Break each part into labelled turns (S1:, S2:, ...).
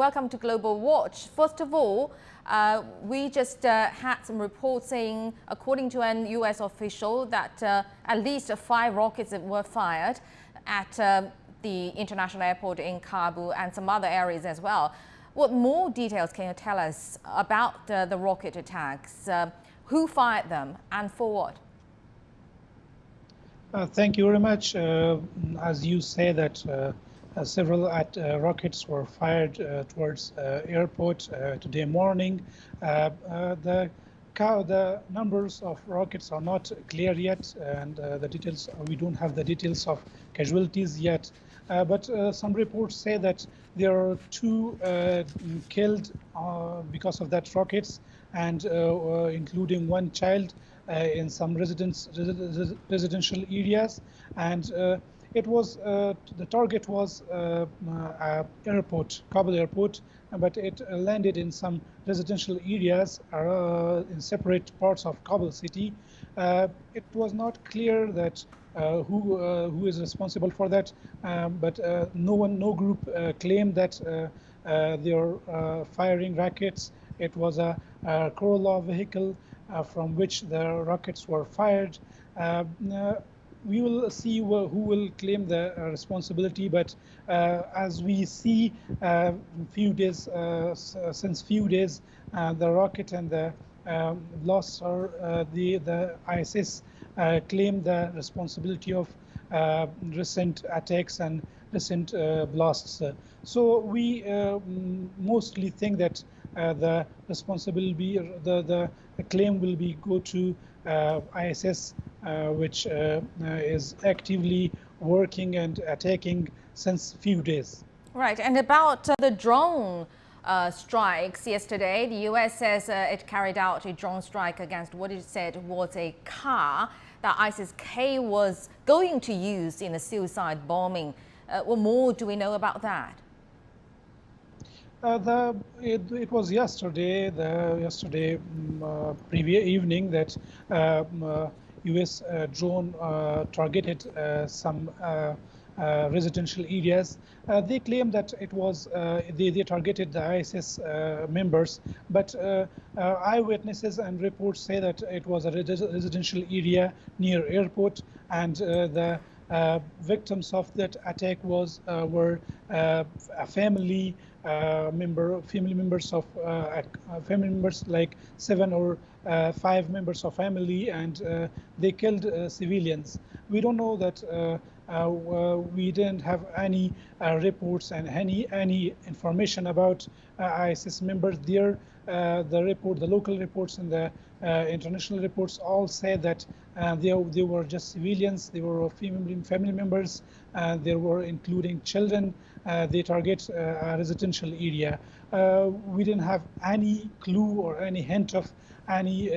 S1: Welcome to Global Watch. First of all, we just had some reports saying, according to an U.S. official, that at least 5 rockets were fired at the international airport in Kabul and some other areas as well. What more details can you tell us about the rocket attacks? Who fired them and for what?
S2: Thank you very much. As you say that several rockets were fired towards airport today morning. The numbers of rockets are not clear yet, and the details, we don't have the details of casualties yet. But some reports say that there are 2 killed because of that rockets, and including 1 child in some residential areas, and it was the target was airport, Kabul airport, but it landed in some residential areas in separate parts of Kabul city. It was not clear that who is responsible for that, but no group claimed that they are firing rockets. It was a Corolla vehicle from which the rockets were fired. We will see who will claim the responsibility, but as we see since few days, the rocket and the blasts are the ISIS claim the responsibility of recent attacks and recent blasts. So we mostly think that the responsibility, the claim will go to ISIS, which is actively working and attacking since few days.
S1: Right, and about the drone strikes yesterday, the U.S. says it carried out a drone strike against what it said was a car that ISIS-K was going to use in a suicide bombing. What more do we know about that?
S2: It was yesterday, previous evening, that U.S. drone targeted some residential areas. They claim that it was they targeted the ISIS members, but eyewitnesses and reports say that it was a residential area near airport, and the victims of that attack were a family members like 7 or 5 members of family, and they killed civilians. We don't know that. We didn't have any reports and any information about ISIS members there. The local reports and the international reports all said that they were just civilians. They were family members. They were including children. They target a residential area. We didn't have any clue or any hint of any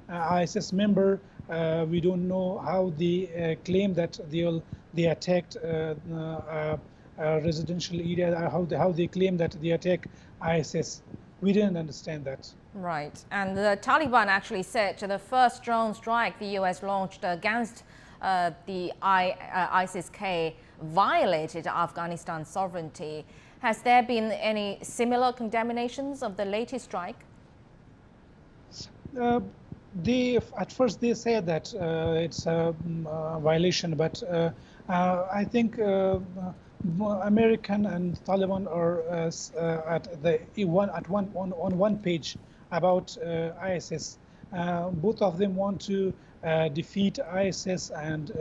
S2: ISIS member. We don't know how they claim that they attacked a residential area. How they claim that they attack ISIS. We didn't understand that.
S1: Right, and the Taliban actually said the first drone strike the U.S. launched against the ISIS-K violated Afghanistan's sovereignty. Has there been any similar condemnations of the latest strike?
S2: At first they said that it's a violation, but I think American and Taliban are on one page about ISIS. Both of them want to defeat ISIS and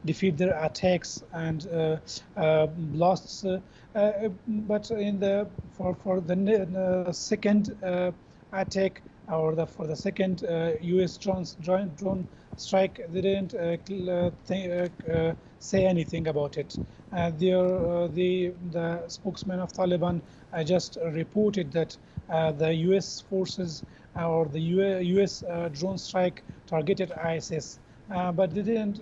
S2: defeat their attacks and blasts. But for the second attack, or for the second U.S. drone strike, they didn't say anything about it. The spokesman of Taliban just reported that the U.S. forces or the U.S. drone strike targeted ISIS, but they didn't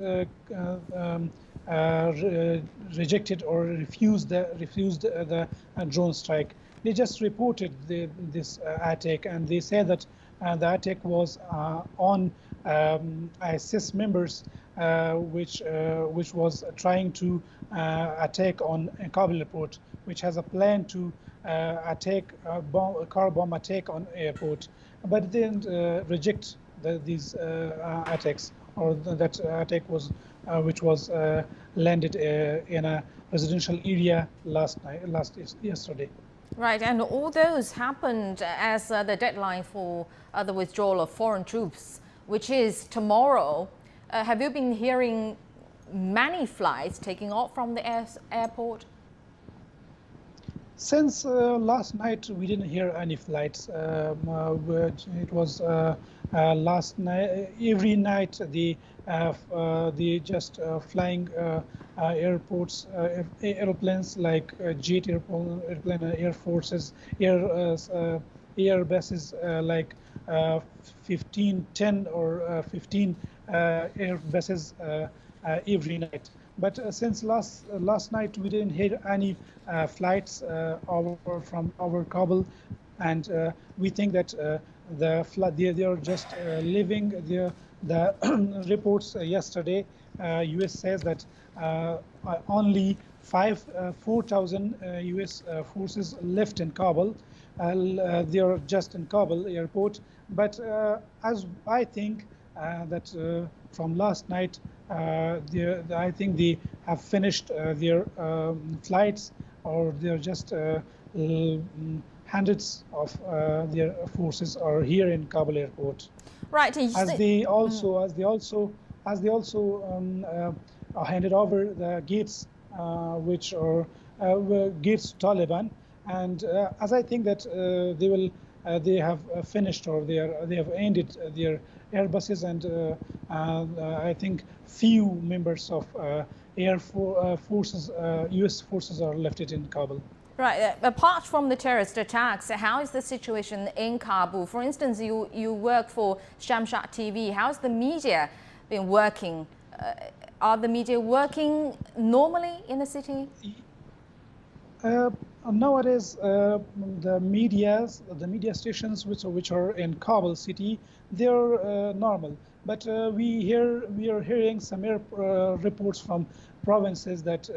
S2: rejected or refused the drone strike. They just reported this attack, and they said that the attack was on ISIS members, which was trying to attack on Kabul airport, which has a plan to attack, a car bomb attack on airport, but they didn't reject these attacks, or that attack was which was landed in a residential area yesterday.
S1: Right, and all those happened as the deadline for the withdrawal of foreign troops, which is tomorrow. Have you been hearing many flights taking off from the airport?
S2: Since last night, we didn't hear any flights. It was last night. Every night, the just flying airports, airplanes like jet airplane, air forces, air bases like 15, 10 or 15 air bases every night. But since last night, we didn't hear any flights from our Kabul, and we think that they are just leaving the reports yesterday. U.S. says that only 4,000 U.S. forces left in Kabul. They are just in Kabul airport. But as I think that from last night, I think they have finished their flights, or they're just hundreds of their forces are here in Kabul airport.
S1: Right.
S2: As they also handed over the gates, which are gates to Taliban, and as I think that they have finished, or they have ended their airbuses, and I think few members of forces, U.S. forces are left in Kabul.
S1: Right. Apart from the terrorist attacks, how is the situation in Kabul? For instance, you work for Shamshat TV. How's the media been working? Are the media working normally in the city?
S2: Nowadays, the media stations which are in Kabul city, they're normal. But we are hearing some reports from provinces that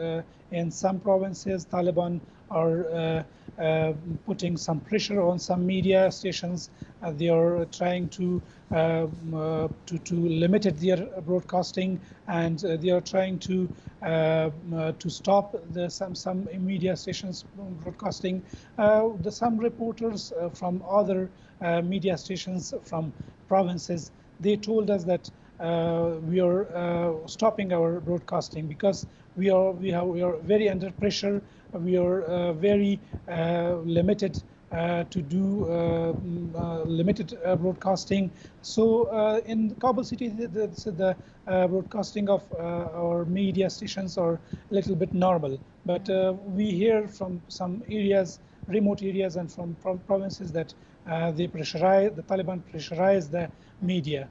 S2: in some provinces Taliban are putting some pressure on some media stations. They are trying to limit their broadcasting, and they are trying to stop some media stations broadcasting. Some reporters from other media stations from provinces, they told us that we are stopping our broadcasting because we are very under pressure. We are very limited to do limited broadcasting. So in Kabul city, the broadcasting of our media stations are a little bit normal. But we hear from some areas, remote areas, and from provinces that the Taliban pressurize the media.